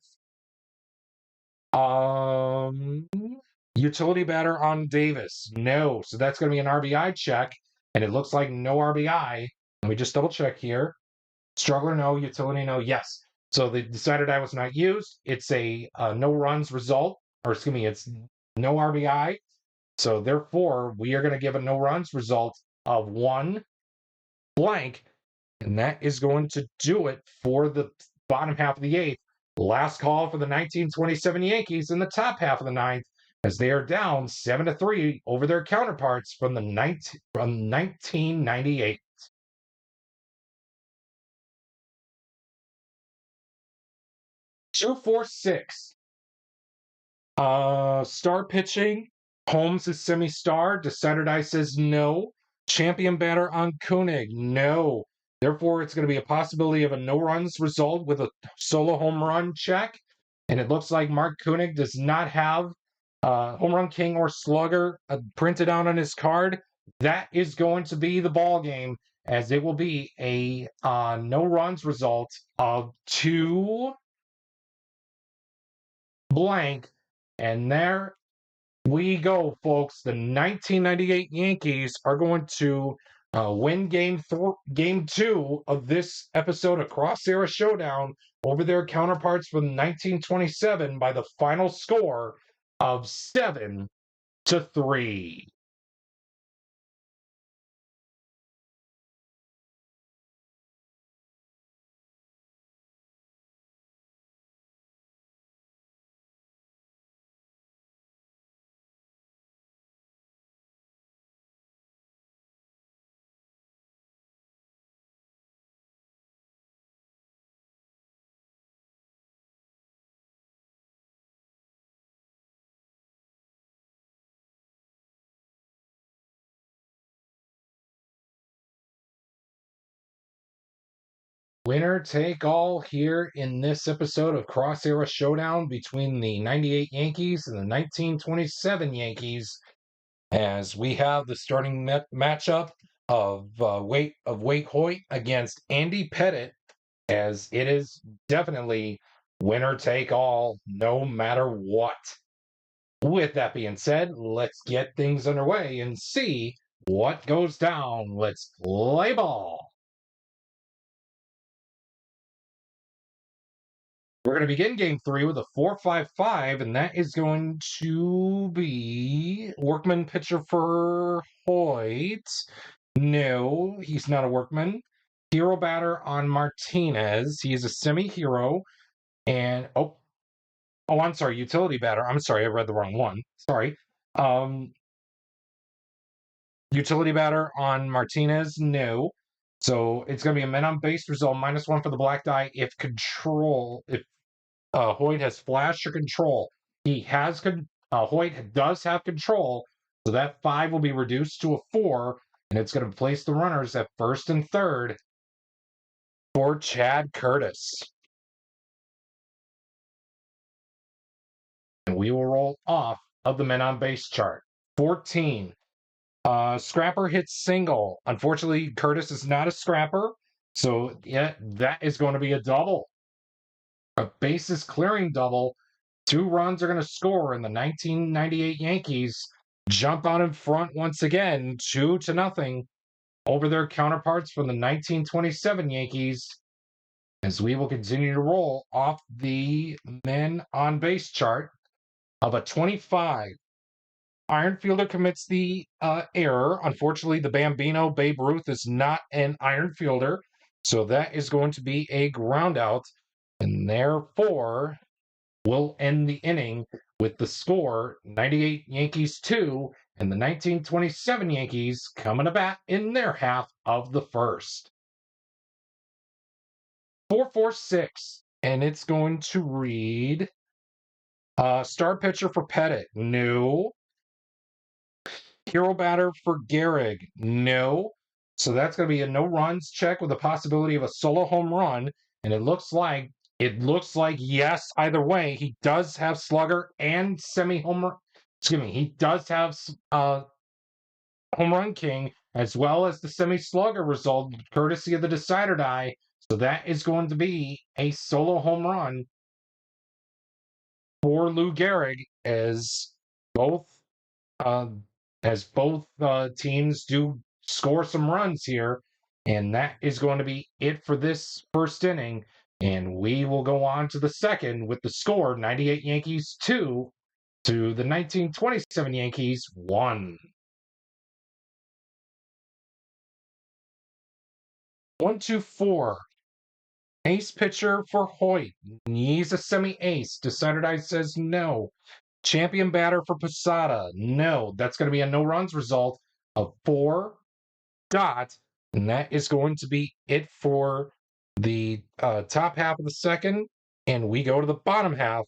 Utility batter on Davis. No. So that's going to be an RBI check. And it looks like no RBI. Let me just double check here. Struggler, no. Utility, no. Yes. So the decided I was not used. It's a no runs result. Or excuse me, it's no RBI. So therefore, we are going to give a no runs result of 1 blank. And that is going to do it for the bottom half of the 8th. Last call for the 1927 Yankees in the top half of the 9th, as they are down 7-3 over their counterparts from 1998. Two, 4, 6. Star pitching. Holmes is semi-star. Decided I says no. Champion batter on Koenig. No. Therefore, it's going to be a possibility of a no-runs result with a solo home run check. And it looks like Mark Koenig does not have home run king or slugger printed out on his card, that is going to be the ball game, as it will be a no runs result of 2 blank. And there we go, folks. The 1998 Yankees are going to win game 2 of this episode of Cross Era Showdown over their counterparts from 1927 by the final score of 7-3. Winner take all here in this episode of Cross Era Showdown between the 98 Yankees and the 1927 Yankees, as we have the starting matchup of Wake Hoyt against Andy Pettit, as it is definitely winner take all, no matter what. With that being said, let's get things underway and see what goes down. Let's play ball. We're going to begin game 3 with a 4-5-5, and that is going to be workman pitcher for Hoyt. No, he's not a workman. Hero batter on Martinez. He is a semi-hero. And, I'm sorry, utility batter. I'm sorry, I read the wrong one. Sorry. Utility batter on Martinez. No. So it's going to be a men on base result, -1 for the black die if Hoyt has flash or control. Hoyt does have control, so that 5 will be reduced to a 4, and it's going to place the runners at first and third for Chad Curtis. And we will roll off of the men on base chart. 14. Scrapper hits single. Unfortunately, Curtis is not a scrapper, so yeah, that is going to be a double. A bases clearing double. 2 runs are going to score, and the 1998 Yankees jump out in front once again, 2-0 over their counterparts from the 1927 Yankees, as we will continue to roll off the men on base chart of a 25. Iron fielder commits the error. Unfortunately, the Bambino Babe Ruth is not an iron fielder, so that is going to be a ground out, and therefore will end the inning with the score 98 Yankees 2 and the 1927 Yankees coming to bat in their half of the first. 4-4-6, and it's going to read star pitcher for Pettit. No. Hero batter for Gehrig. No. So that's going to be a no runs check with the possibility of a solo home run, and it looks like yes, either way, he does have slugger and semi-homer. Excuse me, he does have home run king as well as the semi-slugger result, courtesy of the decider die. So that is going to be a solo home run for Lou Gehrig, as both uh, teams do score some runs here. And that is going to be it for this first inning. And we will go on to the second with the score 98 Yankees 2 to the 1927 Yankees 1. 1-2-4. Ace pitcher for Hoyt. He's a semi-ace. Decider die says no. Champion batter for Posada. No. That's going to be a no runs result of 4. And that is going to be it for the top half of the second. And we go to the bottom half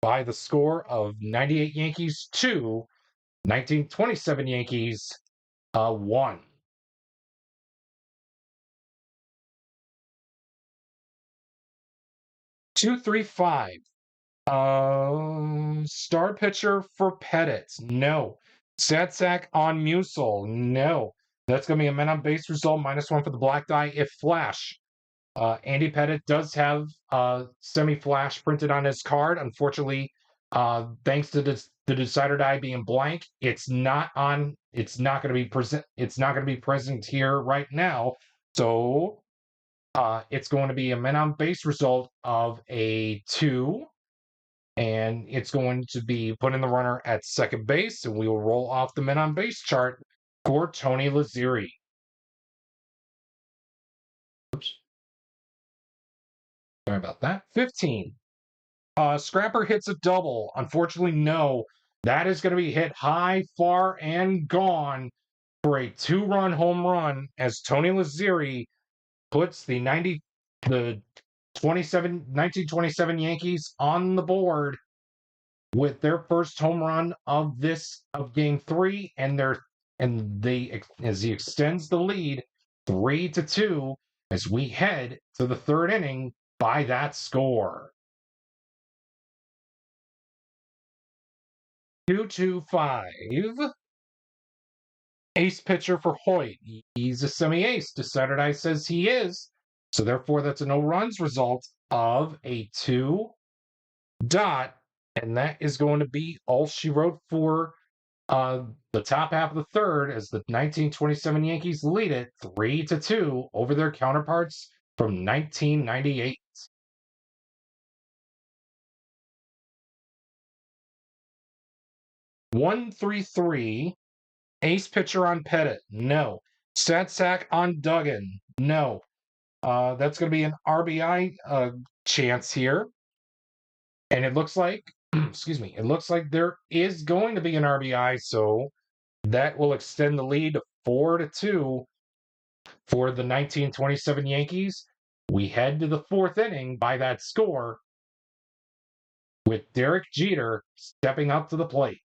by the score of 98 Yankees 2, 1927 Yankees 1. 2-3-5. Star pitcher for Pettit, no. Stat sack on Musil, no. That's going to be a men on base result, -1 for the black die if flash. Andy Pettit does have semi-flash printed on his card. Unfortunately, thanks to the decider die being blank, it's not on. It's not going to be present. It's not going to be present here right now. So it's going to be a men on base result of a 2, and it's going to be putting the runner at second base, and we will roll off the men on base chart for Tony Lazzeri. Oops. Sorry about that. 15. Scrapper hits a double. Unfortunately, no. That is going to be hit high, far, and gone for a 2-run home run as Tony Lazzeri puts the 1927 Yankees on the board with their first home run of game 3, and as he extends the lead 3-2 as we head to the third inning by that score. 2-5. Ace pitcher for Hoyt. He's a semi-ace. Decider die says he is. So therefore, that's a no runs result of a 2. And that is going to be all she wrote for the top half of the third as the 1927 Yankees lead it 3-2 over their counterparts from 1998. 1-3-3. Ace pitcher on Pettit, no. Stat sack on Duggan, no. That's going to be an RBI chance here. And it looks like, excuse me, it looks like there is going to be an RBI, so that will extend the lead to 4-2 for the 1927 Yankees. We head to the fourth inning by that score with Derek Jeter stepping up to the plate.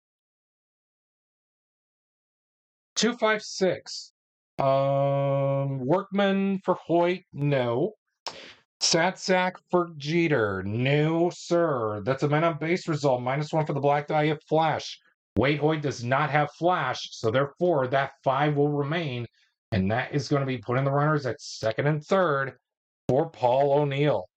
2-5-6. Workman for Hoyt, no. Stat sack for Jeter, no, sir. That's a men on base result, -1 for the black die if flash. Wade Hoyt does not have flash, so therefore that 5 will remain, and that is going to be putting the runners at second and third for Paul O'Neill.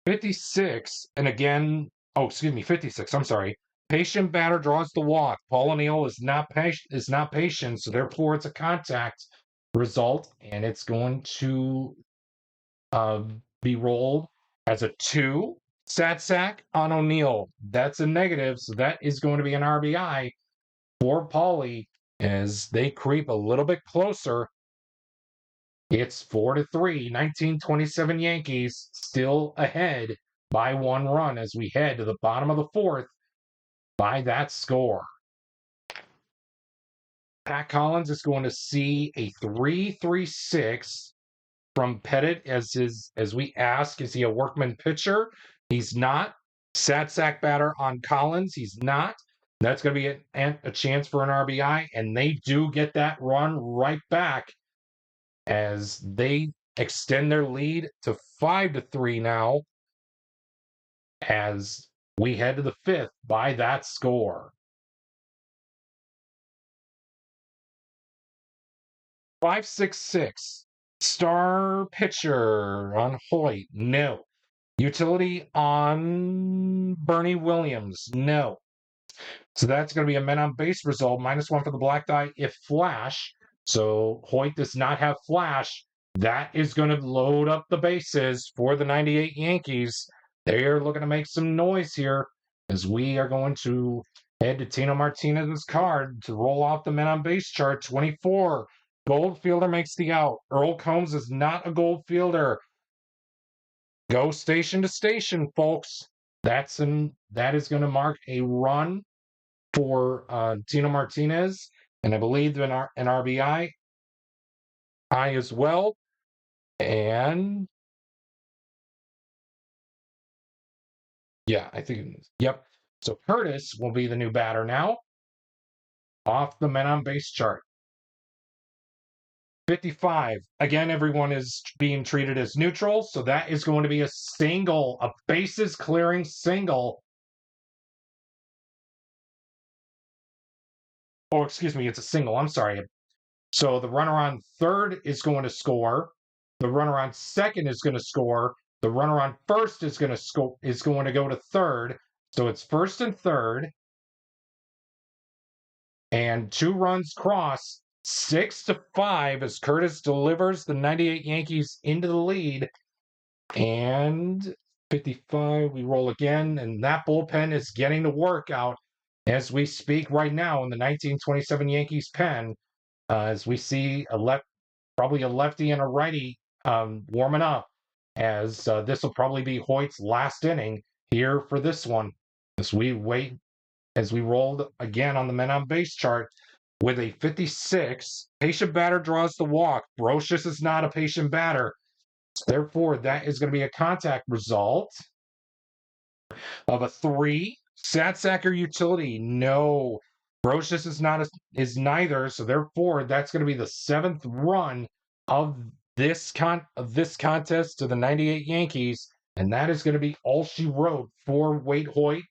56, and again, 56, I'm sorry. Patient batter draws the walk. Paul O'Neill is not patient, so therefore it's a contact result, and it's going to be rolled as a 2. Stat sack on O'Neill. That's a negative, so that is going to be an RBI for Paulie as they creep a little bit closer. It's 4-3. 1927 Yankees still ahead by 1 run as we head to the bottom of the fourth by that score. Pat Collins is going to see a 3-3-6 from Pettit as we ask, is he a workman pitcher? He's not. Sat sack batter on Collins, he's not. That's going to be a chance for an RBI, and they do get that run right back as they extend their lead to 5-3 now as we head to the fifth by that score. 5-6-6. Star pitcher on Hoyt, no. Utility on Bernie Williams, no. So that's going to be a men on base result, -1 for the black die if flash. So Hoyt does not have flash. That is going to load up the bases for the 98 Yankees. They are looking to make some noise here as we are going to head to Tino Martinez's card to roll off the men on base chart. 24. Gold fielder makes the out. Earl Combs is not a gold fielder. Go station to station, folks. That is going to mark a run for Tino Martinez, and I believe an RBI as well. And yeah, I think yep. So Curtis will be the new batter now off the men on base chart. 55. Again, everyone is being treated as neutral, so that is going to be a single, a bases clearing single. Oh, excuse me, it's a single. I'm sorry. So the runner on third is going to score. The runner on second is going to score. The runner on first is going to go to third. So it's first and third. And 2 runs cross, 6-5 as Curtis delivers the 98 Yankees into the lead. And 55, we roll again, and that bullpen is getting to work out as we speak right now in the 1927 Yankees pen. As we see probably a lefty and a righty warming up, as this will probably be Hoyt's last inning here for this one. As we wait, as we rolled again on the men on base chart with a 56, patient batter draws the walk. Brocious is not a patient batter. Therefore, that is going to be a contact result of a 3. Satsacker utility, no. Brocious is neither, so therefore that's going to be the 7th run of this contest to the 98 Yankees, and that is going to be all she wrote for Wade Hoyt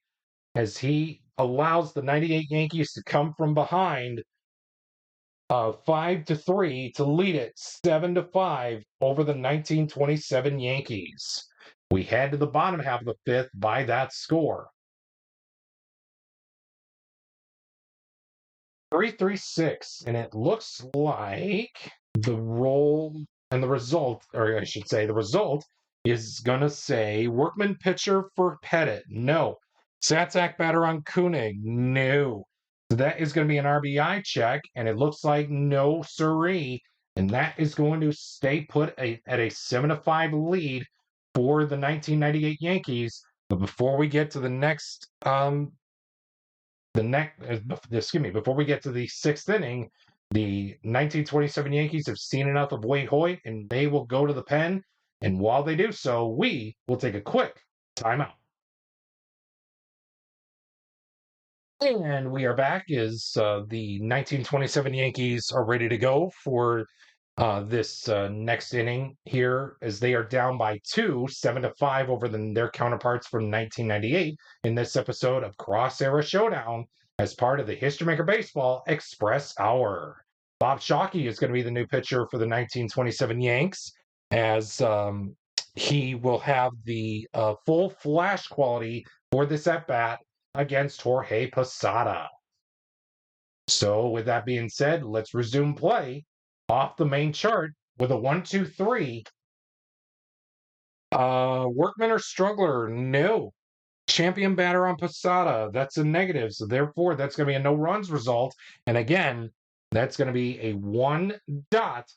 as he allows the 98 Yankees to come from behind 5-3 to lead it 7-5 over the 1927 Yankees. We head to the bottom half of the 5th by that score. 3-3-6, and it looks like the result, or I should say, the result is going to say Workman pitcher for Pettit. No. Satsak batter on Koenig. No. So that is going to be an RBI check, and it looks like no siree, and that is going to stay put at a 7-5 lead for the 1998 Yankees. But before we get to before we get to the 6th inning, the 1927 Yankees have seen enough of Wade Hoyt, and they will go to the pen. And while they do so, we will take a quick timeout. And we are back as the 1927 Yankees are ready to go for this next inning here, as they are down by 2, 7-5 over their counterparts from 1998 in this episode of Cross Era Showdown as part of the History Maker Baseball Express Hour. Bob Shockey is going to be the new pitcher for the 1927 Yanks, as he will have the full flash quality for this at-bat against Jorge Posada. So with that being said, let's resume play off the main chart with a 1-2-3. Workman or Struggler? No. Champion batter on Posada? That's a negative. So therefore, that's going to be a no runs result. And again, that's going to be a 1 dot.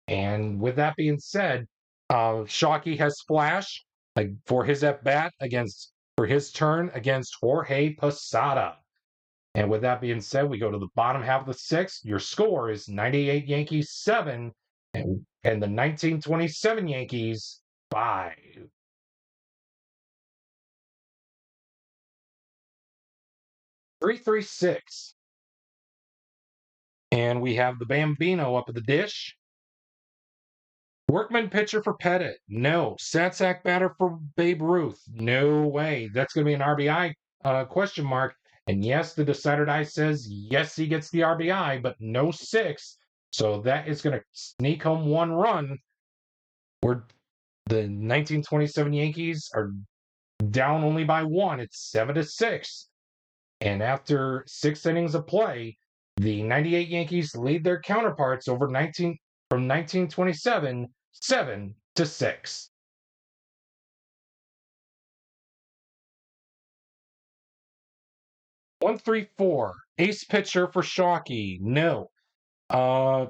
And with that being said, Shockey has flash for his at bat for his turn against Jorge Posada. And with that being said, we go to the bottom half of the 6th. Your score is 98 Yankees 7 and the 1927 Yankees 5. 3-3-6. And we have the Bambino up at the dish. Workman pitcher for Pettit. No. Satsak batter for Babe Ruth. No way. That's going to be an RBI question mark. And yes, the decider die says yes, he gets the RBI, but no 6. So that is going to sneak home 1 run. Where the 1927 Yankees are down only by 1. It's 7-6. And after 6 innings of play, the 98 Yankees lead their counterparts from 1927 7-6. 1-3-4. Ace pitcher for Shockey. No.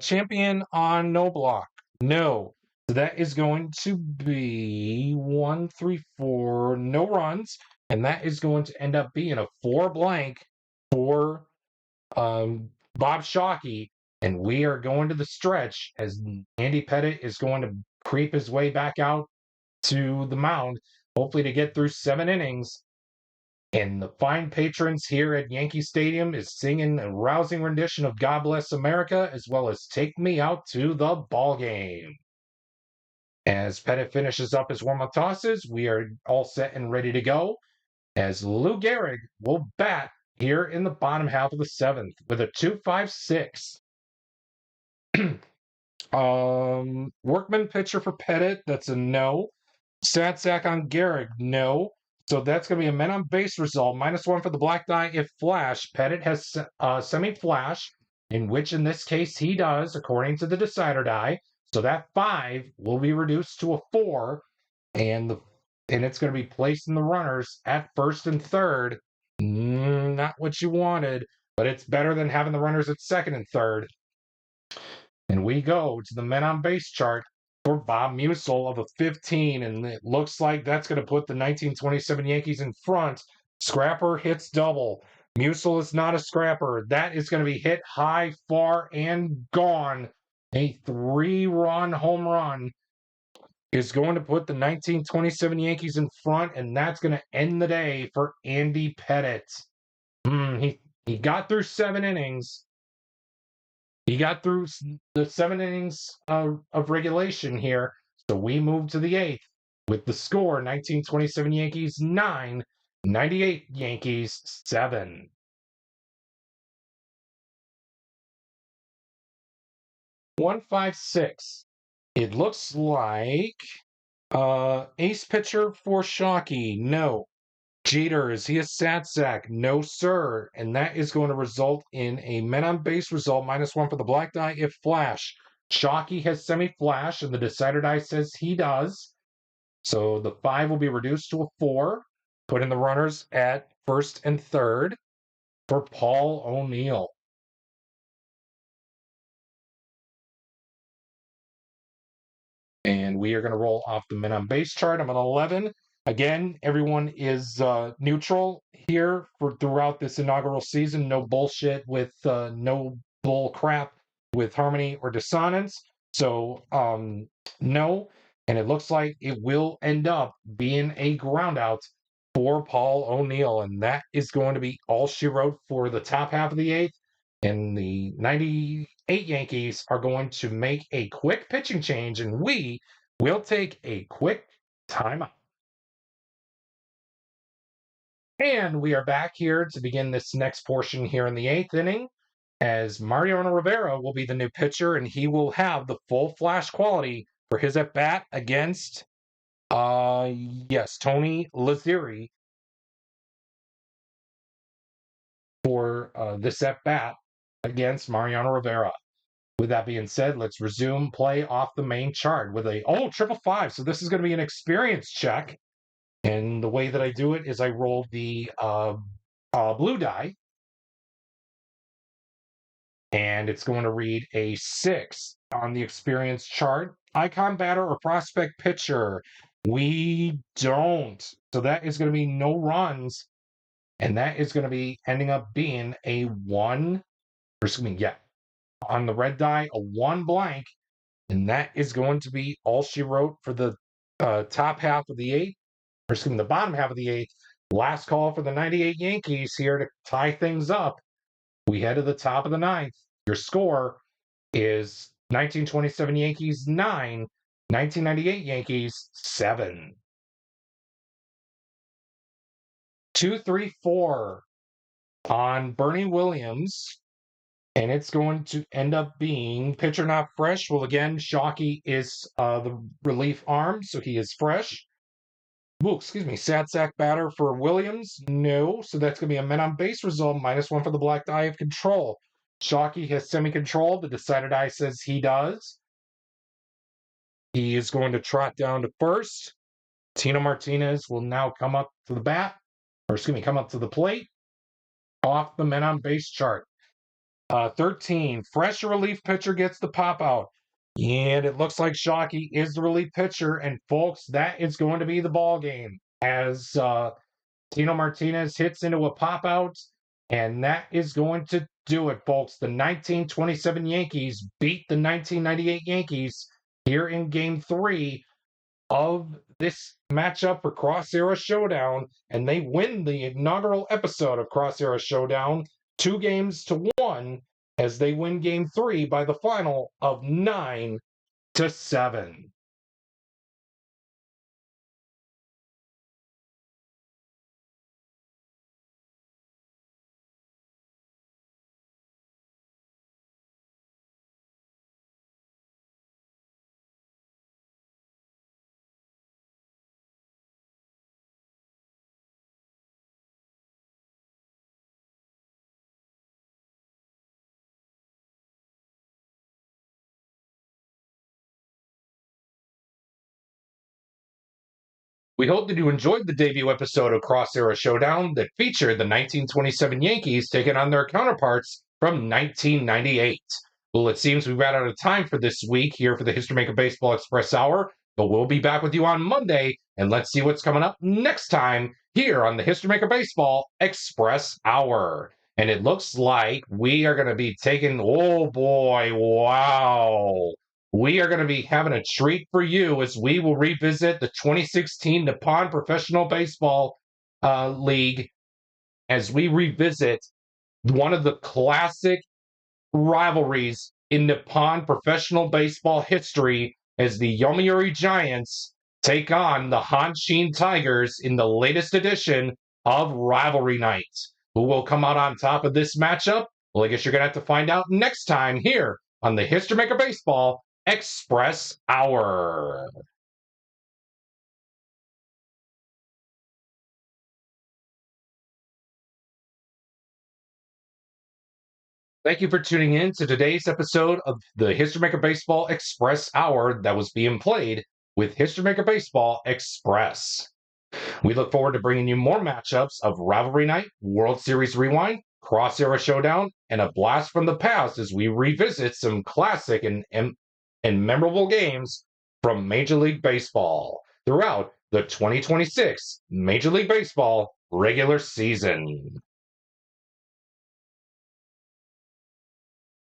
Champion on no block. No. So that is going to be 1-3-4. No runs. And that is going to end up being a 4 blank for Bob Shockey. And we are going to the stretch as Andy Pettit is going to creep his way back out to the mound, hopefully to get through 7 innings. And the fine patrons here at Yankee Stadium is singing a rousing rendition of God Bless America, as well as Take Me Out to the Ball Game. As Pettit finishes up his warm-up tosses, we are all set and ready to go, as Lou Gehrig will bat here in the bottom half of the seventh with a 2.56. Workman pitcher for Pettit, that's a no. Stat sack on Gehrig, no. So that's going to be a men on base result. -1 for the black die if flash. Pettit has semi-flash, in which in this case he does, according to the decider die. So that 5 will be reduced to a 4, and it's going to be placed in the runners at first and third. Not what you wanted, but it's better than having the runners at second and third. And we go to the men on base chart for Bob Musil of a 15, and it looks like that's going to put the 1927 Yankees in front. Scrapper hits double. Musil is not a scrapper. That is going to be hit high, far, and gone. A 3-run home run is going to put the 1927 Yankees in front, and that's going to end the day for Andy Pettit. He got through 7 innings. He got through the 7 innings of regulation here, so we move to the 8th with the score 1927 Yankees 9, 98 Yankees 7. $156. It looks like ace pitcher for Shockey. No. Jeter, is he a stat sack? No, sir. And that is going to result in a men on base result, -1 for the black die if flash. Shockey has semi-flash, and the decider die says he does. So the 5 will be reduced to a 4, putting the runners at first and third for Paul O'Neill. And we are going to roll off the men on base chart. I'm on 11. Again, everyone is neutral here for throughout this inaugural season. No bullshit with no bull crap with harmony or dissonance. So no, and it looks like it will end up being a ground out for Paul O'Neill, and that is going to be all she wrote for the top half of the 8th. And the 98 Yankees are going to make a quick pitching change, and we will take a quick timeout. And we are back here to begin this next portion here in the 8th inning, as Mariano Rivera will be the new pitcher, and he will have the full flash quality for his at-bat against, Tony Lazzeri for this at-bat against Mariano Rivera. With that being said, let's resume play off the main chart with a 555. So this is going to be an experience check. And the way that I do it is I roll the blue die. And it's going to read a 6 on the experience chart. Icon batter or prospect pitcher. We don't. So that is going to be no runs. And that is going to be ending up being a 1. On the red die, a 1 blank. And that is going to be all she wrote for the top half of the 8th. The bottom half of the 8th. Last call for the 98 Yankees here to tie things up. We head to the top of the 9th. Your score is 1927 Yankees 9, 1998 Yankees 7. 2-3-4 on Bernie Williams. And it's going to end up being pitcher not fresh. Well, again, Shockey is the relief arm, so he is fresh. Sad sack batter for Williams. No. So that's going to be a men on base result, -1 for the black die of control. Shockey has semi-control. The decider die says he does. He is going to trot down to first. Tino Martinez will now come up to the come up to the plate off the men on base chart. 13, fresh relief pitcher gets the pop out. And it looks like Shockey is the relief pitcher. And folks, that is going to be the ball game as Tino Martinez hits into a pop out. And that is going to do it, folks. The 1927 Yankees beat the 1998 Yankees here in Game 3 of this matchup for Cross Era Showdown, and they win the inaugural episode of Cross Era Showdown 2-1 as they win game 3 by the final of 9-7. We hope that you enjoyed the debut episode of Cross Era Showdown that featured the 1927 Yankees taking on their counterparts from 1998. Well, it seems we've ran out of time for this week here for the History Maker Baseball Express Hour, but we'll be back with you on Monday, and let's see what's coming up next time here on the History Maker Baseball Express Hour. And it looks like we are going to be taking, oh boy, wow. We are going to be having a treat for you as we will revisit the 2016 Nippon Professional Baseball League as we revisit one of the classic rivalries in Nippon professional baseball history as the Yomiuri Giants take on the Hanshin Tigers in the latest edition of Rivalry Night. Who will come out on top of this matchup? Well, I guess you're going to have to find out next time here on the History Maker Baseball Express Hour. Thank you for tuning in to today's episode of the History Maker Baseball Express Hour that was being played with History Maker Baseball Express. We look forward to bringing you more matchups of Rivalry Night, World Series Rewind, Cross Era Showdown, and a blast from the past as we revisit some classic and memorable games from Major League Baseball throughout the 2026 Major League Baseball regular season.